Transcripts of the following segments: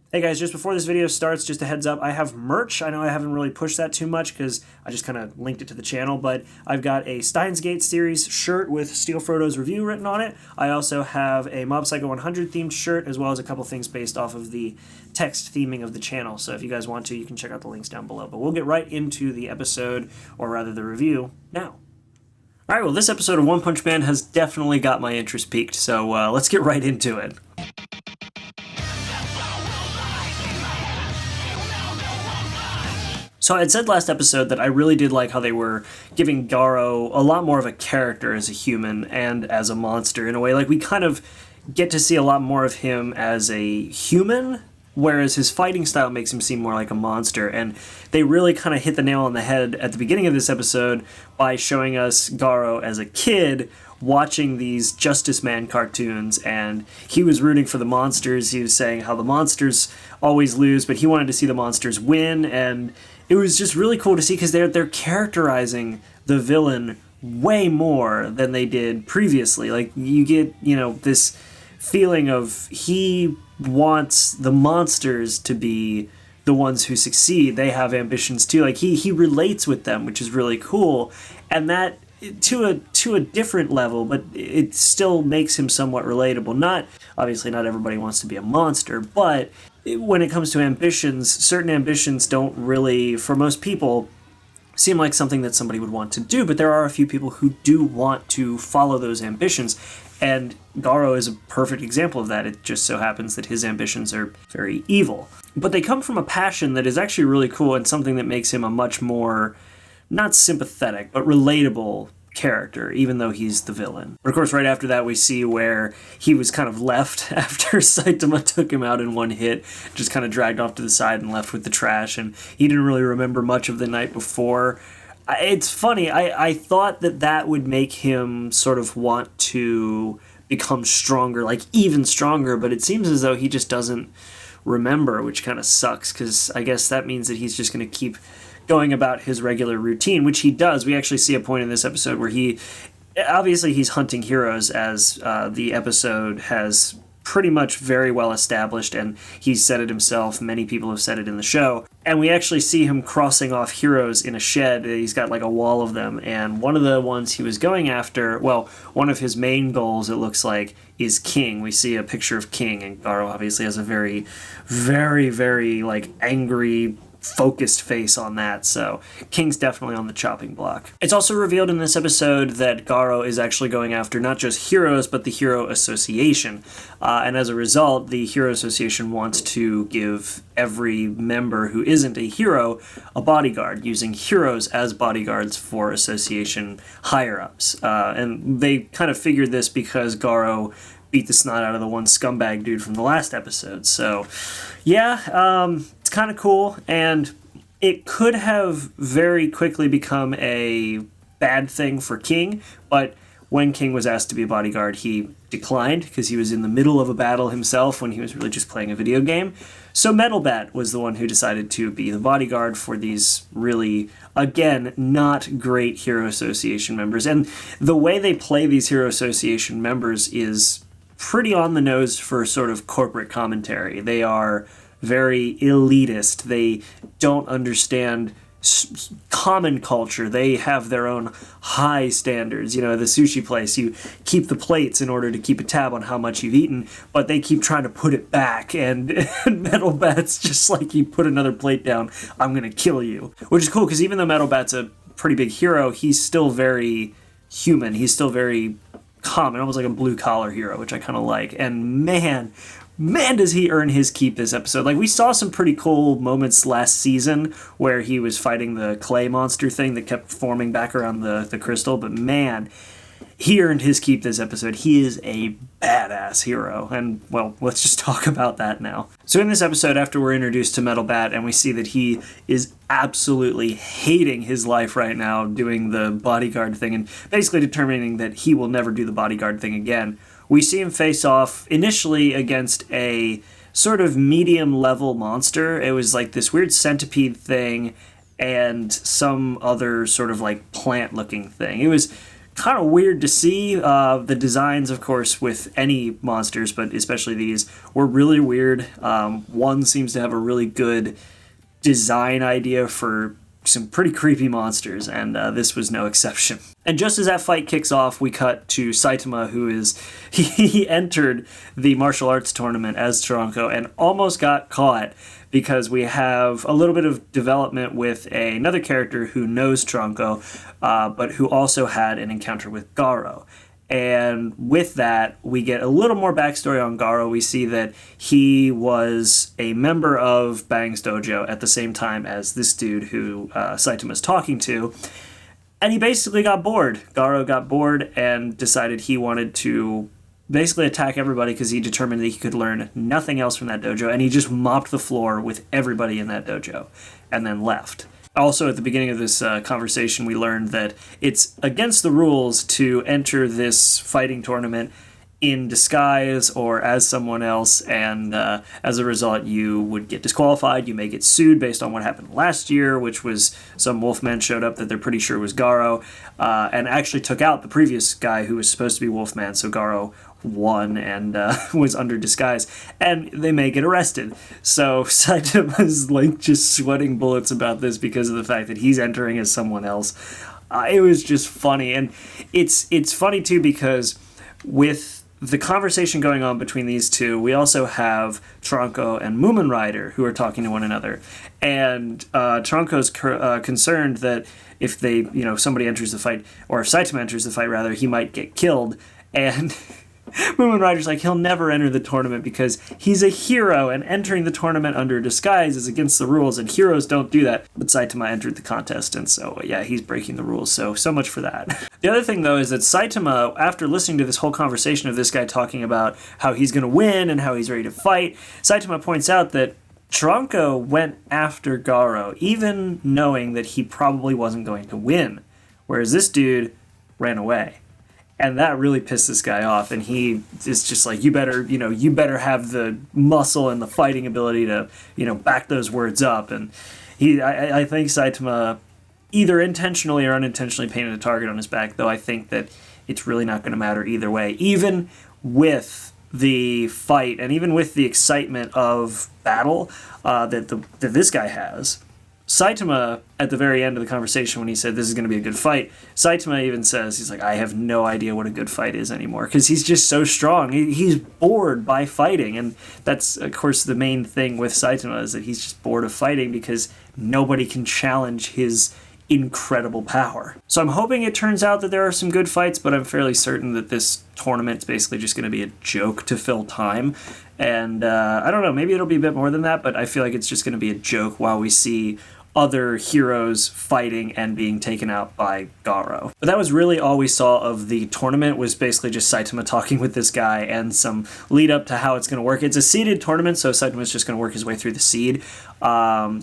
Hey guys, just before this video starts, just a heads up, I have merch. I know I haven't really pushed that too much because I just kind of linked it to the channel, but I've got a Steins Gate series shirt with Steel Frodo's review written on it. I also have a Mob Psycho 100 themed shirt, as well as a couple things based off of the text theming of the channel. So if you guys want to, you can check out the links down below. But we'll get right into the episode, or rather the review, now. Alright, well this episode of One Punch Man has definitely got my interest peaked, so let's get right into it. So I had said last episode that I really did like how they were giving Garo a lot more of a character as a human and as a monster in a way. Like, we kind of get to see a lot more of him as a human, whereas his fighting style makes him seem more like a monster. And they really kind of hit the nail on the head at the beginning of this episode by showing us Garo as a kid watching these Justice Man cartoons, and he was rooting for the monsters. He was saying how the monsters always lose, but he wanted to see the monsters win, and it was just really cool to see because they're characterizing the villain way more than they did previously. Like, you get, this feeling of he wants the monsters to be the ones who succeed. They have ambitions too. Like, he relates with them, which is really cool. And that to a different level, but it still makes him somewhat relatable. Obviously not everybody wants to be a monster, but when it comes to ambitions, certain ambitions don't really, for most people, seem like something that somebody would want to do, but there are a few people who do want to follow those ambitions, and Garo is a perfect example of that. It just so happens that his ambitions are very evil. But they come from a passion that is actually really cool and something that makes him a much more, not sympathetic, but relatable character, even though he's the villain. But of course, right after that, we see where he was kind of left after Saitama took him out in one hit, just kind of dragged off to the side and left with the trash, and he didn't really remember much of the night before. It's funny, I thought that would make him sort of want to become stronger, like even stronger, but it seems as though he just doesn't remember, which kind of sucks, because I guess that means that he's just going to keep going about his regular routine, which he does. We actually see a point in this episode where he's hunting heroes, as the episode has pretty much very well established, and he's said it himself. Many people have said it in the show. And we actually see him crossing off heroes in a shed. He's got like a wall of them, and one of the ones he was going after, well, one of his main goals, it looks like, is King. We see a picture of King, and Garo obviously has a very, very, very, like, angry, focused face on that, so King's definitely on the chopping block. It's also revealed in this episode that Garo is actually going after not just heroes, but the Hero Association, and as a result, the Hero Association wants to give every member who isn't a hero a bodyguard, using heroes as bodyguards for Association higher-ups, and they kind of figured this because Garo beat the snot out of the one scumbag dude from the last episode. So, yeah, it's kind of cool, and it could have very quickly become a bad thing for King, but when King was asked to be a bodyguard, he declined because he was in the middle of a battle himself when he was really just playing a video game. So Metal Bat was the one who decided to be the bodyguard for these really, again, not great Hero Association members. And the way they play these Hero Association members is pretty on the nose for sort of corporate commentary. They are very elitist. They don't understand common culture. They have their own high standards. The sushi place, you keep the plates in order to keep a tab on how much you've eaten, but they keep trying to put it back, and Metal Bat's just like, you put another plate down, I'm gonna kill you. Which is cool, because even though Metal Bat's a pretty big hero, he's still very human. He's still very common, almost like a blue-collar hero, which I kind of like. And man, does he earn his keep this episode. Like, we saw some pretty cool moments last season where he was fighting the clay monster thing that kept forming back around the crystal, but man, he earned his keep this episode. He is a badass hero, and, well, let's just talk about that now. So in this episode, after we're introduced to Metal Bat, and we see that he is absolutely hating his life right now doing the bodyguard thing, and basically determining that he will never do the bodyguard thing again, we see him face off initially against a sort of medium-level monster. It was like this weird centipede thing and some other sort of like plant-looking thing. It was kind of weird to see. The designs, of course, with any monsters, but especially these, were really weird. One seems to have a really good design idea for some pretty creepy monsters, and this was no exception. And just as that fight kicks off, we cut to Saitama, who is he entered the martial arts tournament as Tronco and almost got caught, because we have a little bit of development with another character who knows Tronco, but who also had an encounter with Garo. And with that, we get a little more backstory on Garo. We see that he was a member of Bang's dojo at the same time as this dude who Saitama's talking to. And he basically got bored. Garo got bored and decided he wanted to basically attack everybody because he determined that he could learn nothing else from that dojo. And he just mopped the floor with everybody in that dojo and then left. Also, at the beginning of this conversation, we learned that it's against the rules to enter this fighting tournament in disguise or as someone else, and as a result, you would get disqualified. You may get sued based on what happened last year, which was some Wolfman showed up that they're pretty sure was Garo, and actually took out the previous guy who was supposed to be Wolfman, so Garo won and was under disguise, and they may get arrested. So Saitama's like just sweating bullets about this because of the fact that he's entering as someone else. It was just funny, and it's funny too because with the conversation going on between these two, we also have Tronco and Moomin Rider who are talking to one another, and Tronco's concerned that if somebody enters the fight, or if Saitama enters the fight rather, he might get killed, and Moomin Rider's like, he'll never enter the tournament because he's a hero, and entering the tournament under disguise is against the rules, and heroes don't do that. But Saitama entered the contest, and so, yeah, he's breaking the rules, so much for that. The other thing, though, is that Saitama, after listening to this whole conversation of this guy talking about how he's going to win and how he's ready to fight, Saitama points out that Tronco went after Garo, even knowing that he probably wasn't going to win, whereas this dude ran away. And that really pissed this guy off, and he is just like, you better have the muscle and the fighting ability to, back those words up. And I think Saitama either intentionally or unintentionally painted a target on his back, though I think that it's really not going to matter either way. Even with the fight, and even with the excitement of battle that this guy has, Saitama, at the very end of the conversation when he said this is going to be a good fight, Saitama even says, he's like, I have no idea what a good fight is anymore, because he's just so strong. He's bored by fighting, and that's, of course, the main thing with Saitama, is that he's just bored of fighting because nobody can challenge his incredible power. So I'm hoping it turns out that there are some good fights, but I'm fairly certain that this tournament's basically just going to be a joke to fill time. And I don't know, maybe it'll be a bit more than that, but I feel like it's just going to be a joke while we see other heroes fighting and being taken out by Garo. But that was really all we saw of the tournament, was basically just Saitama talking with this guy and some lead up to how it's going to work. It's a seeded tournament, so Saitama's just going to work his way through the seed.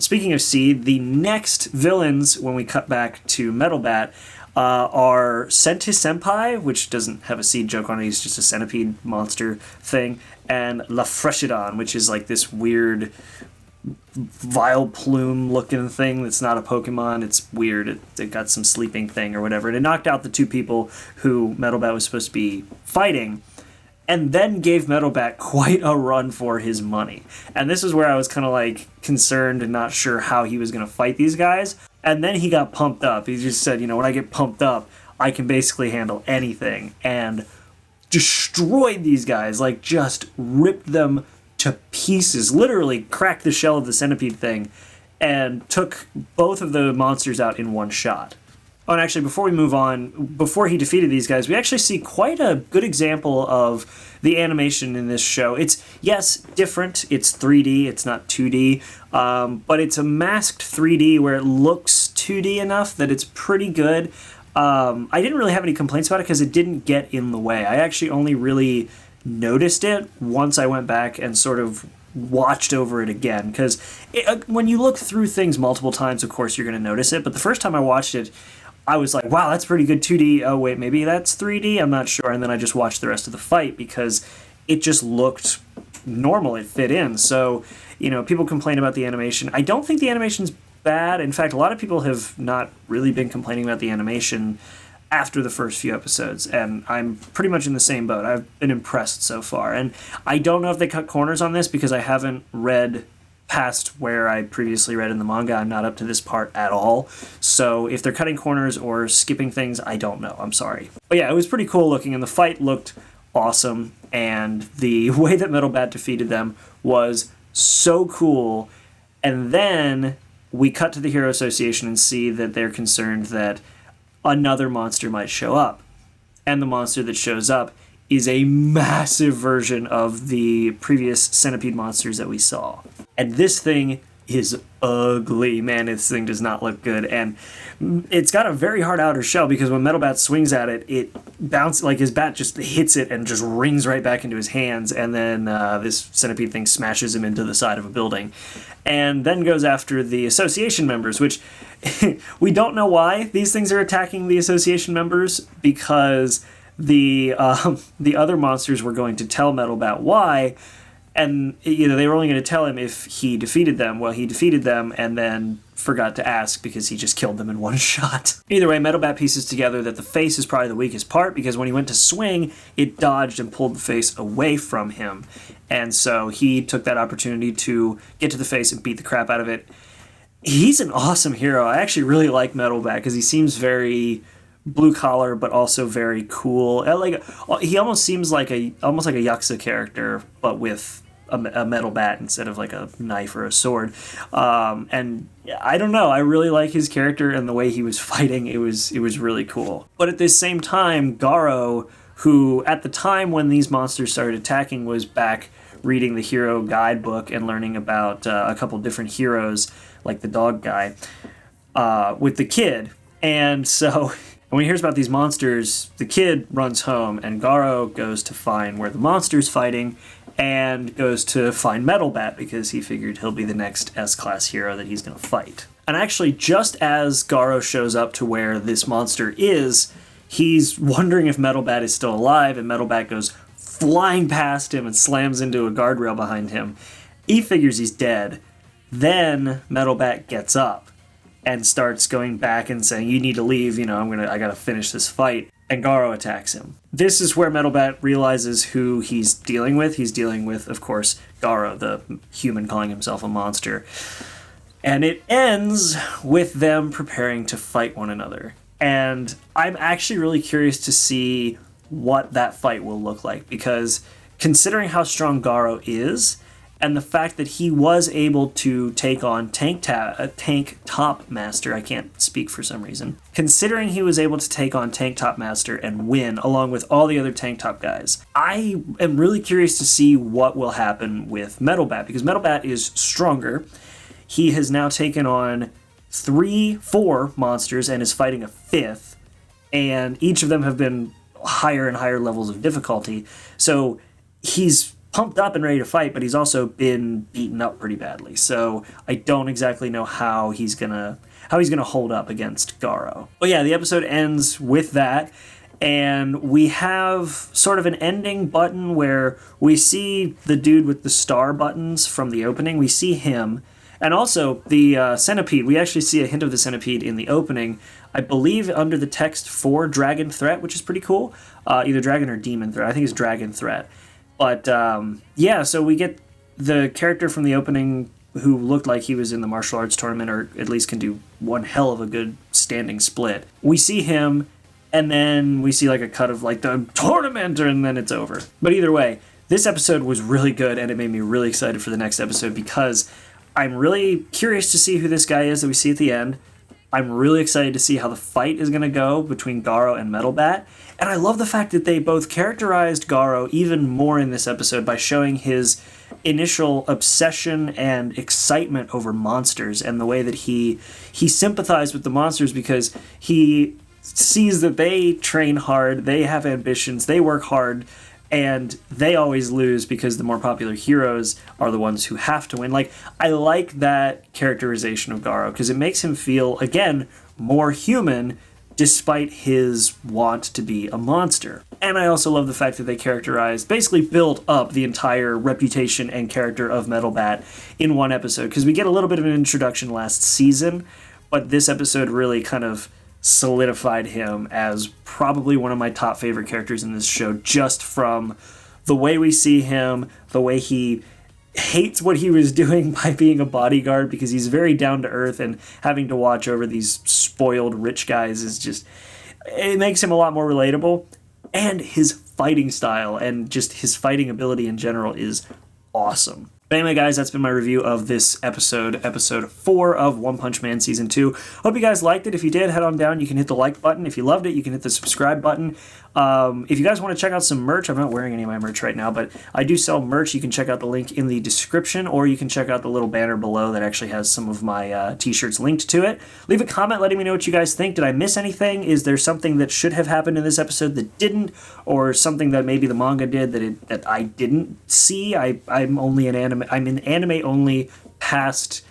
Speaking of seed, the next villains, when we cut back to Metal Bat, are Senti Senpai, which doesn't have a seed joke on it, he's just a centipede monster thing, and La Freshidon, which is like this weird vile plume looking thing that's not a Pokemon. It's weird. It got some sleeping thing or whatever, and it knocked out the two people who Metal Bat was supposed to be fighting, and then gave Metal Bat quite a run for his money. And this is where I was kind of like concerned and not sure how he was going to fight these guys. And then he got pumped up. He just said, when I get pumped up, I can basically handle anything, and destroyed these guys, like just ripped them to pieces, literally cracked the shell of the centipede thing, and took both of the monsters out in one shot. Oh, and actually, before we move on, before he defeated these guys, we actually see quite a good example of the animation in this show. It's, yes, different. It's 3D. It's not 2D. But it's a masked 3D where it looks 2D enough that it's pretty good. I didn't really have any complaints about it because it didn't get in the way. I actually only really noticed it once I went back and sort of watched over it again, because when you look through things multiple times, of course, you're going to notice it. But the first time I watched it, I was like, wow, that's pretty good 2D. Oh, wait, maybe that's 3D? I'm not sure. And then I just watched the rest of the fight because it just looked normal. It fit in. So, people complain about the animation. I don't think the animation's bad. In fact, a lot of people have not really been complaining about the animation. after the first few episodes, and I'm pretty much in the same boat. I've been impressed so far, and I don't know if they cut corners on this because I haven't read past where I previously read in the manga. I'm not up to this part at all, so if they're cutting corners or skipping things, I don't know. I'm sorry. But yeah, it was pretty cool looking, and the fight looked awesome, and the way that Metal Bat defeated them was so cool. And then we cut to the Hero Association and see that they're concerned that another monster might show up. And the monster that shows up is a massive version of the previous centipede monsters that we saw. And this thing is ugly. Man, this thing does not look good. And it's got a very hard outer shell because when Metal Bat swings at it, it bounces, like his bat just hits it and just rings right back into his hands. And then this centipede thing smashes him into the side of a building. And then goes after the association members, which we don't know why these things are attacking the association members, because the other monsters were going to tell Metal Bat why. And, you know, they were only going to tell him if he defeated them. Well, he defeated them and then forgot to ask because he just killed them in one shot. Either way, Metal Bat pieces together that the face is probably the weakest part because when he went to swing, it dodged and pulled the face away from him. And so he took that opportunity to get to the face and beat the crap out of it. He's an awesome hero. I actually really like Metal Bat because he seems very blue collar, but also very cool. Like, he almost seems like a Yakuza character, but with a metal bat instead of like a knife or a sword. And I don't know, I really like his character and the way he was fighting. It was really cool. But at the same time, Garo, who at the time when these monsters started attacking was back reading the hero guidebook and learning about a couple different heroes, like the dog guy, with the kid. And so when he hears about these monsters, the kid runs home and Garo goes to find where the monster's fighting and goes to find Metal Bat because he figured he'll be the next S-Class hero that he's going to fight. And actually, just as Garo shows up to where this monster is, he's wondering if Metal Bat is still alive, and Metal Bat goes flying past him and slams into a guardrail behind him. He figures he's dead. Then Metal Bat gets up and starts going back and saying, "You need to leave, you know, I gotta finish this fight." And Garo attacks him. This is where Metal Bat realizes who he's dealing with. He's dealing with, of course, Garo, the human calling himself a monster. And it ends with them preparing to fight one another. And I'm actually really curious to see what that fight will look like, because considering how strong Garo is, and the fact that he was able to take on Tank Top Master, I can't speak for some reason. Considering he was able to take on Tank Top Master and win, along with all the other Tank Top guys, I am really curious to see what will happen with Metal Bat, because Metal Bat is stronger. He has now taken on 4 monsters and is fighting a 5th, and each of them have been higher and higher levels of difficulty. So he's pumped up and ready to fight, but he's also been beaten up pretty badly. So I don't exactly know how he's gonna hold up against Garo. But yeah, the episode ends with that, and we have sort of an ending button where we see the dude with the star buttons from the opening. We see him, and also the centipede. We actually see a hint of the centipede in the opening, I believe under the text for Dragon Threat, which is pretty cool. Either Dragon or Demon Threat. I think it's Dragon Threat. But, yeah, so we get the character from the opening who looked like he was in the martial arts tournament, or at least can do one hell of a good standing split. We see him, and then we see like a cut of like the tournament, and then it's over. But either way, this episode was really good, and it made me really excited for the next episode, because I'm really curious to see who this guy is that we see at the end. I'm really excited to see how the fight is going to go between Garo and Metal Bat. And I love the fact that they both characterized Garo even more in this episode by showing his initial obsession and excitement over monsters, and the way that he sympathized with the monsters because he sees that they train hard, they have ambitions, they work hard, and they always lose because the more popular heroes are the ones who have to win. Like, I like that characterization of Garo because it makes him feel, again, more human despite his want to be a monster. And I also love the fact that they basically build up the entire reputation and character of Metal Bat in one episode, because we get a little bit of an introduction last season, but this episode really kind of solidified him as probably one of my top favorite characters in this show, just from the way we see him, the way he hates what he was doing by being a bodyguard, because he's very down to earth, and having to watch over these spoiled rich guys is just, it makes him a lot more relatable. And his fighting style and just his fighting ability in general is awesome. But anyway, guys, that's been my review of this episode 4 of One Punch Man Season 2. Hope you guys liked it. If you did, head on down. You can hit the like button. If you loved it, you can hit the subscribe button. If you guys want to check out some merch, I'm not wearing any of my merch right now, but I do sell merch. You can check out the link in the description, or you can check out the little banner below that actually has some of my t-shirts linked to it. Leave a comment letting me know what you guys think. Did I miss anything? Is there something that should have happened in this episode that didn't, or something that maybe the manga did that I didn't see? I'm in anime only past,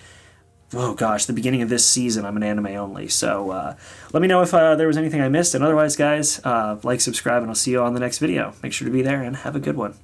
oh gosh, the beginning of this season. I'm an anime only. So let me know if there was anything I missed. And otherwise, guys, like, subscribe, and I'll see you on the next video. Make sure to be there, and have a good one.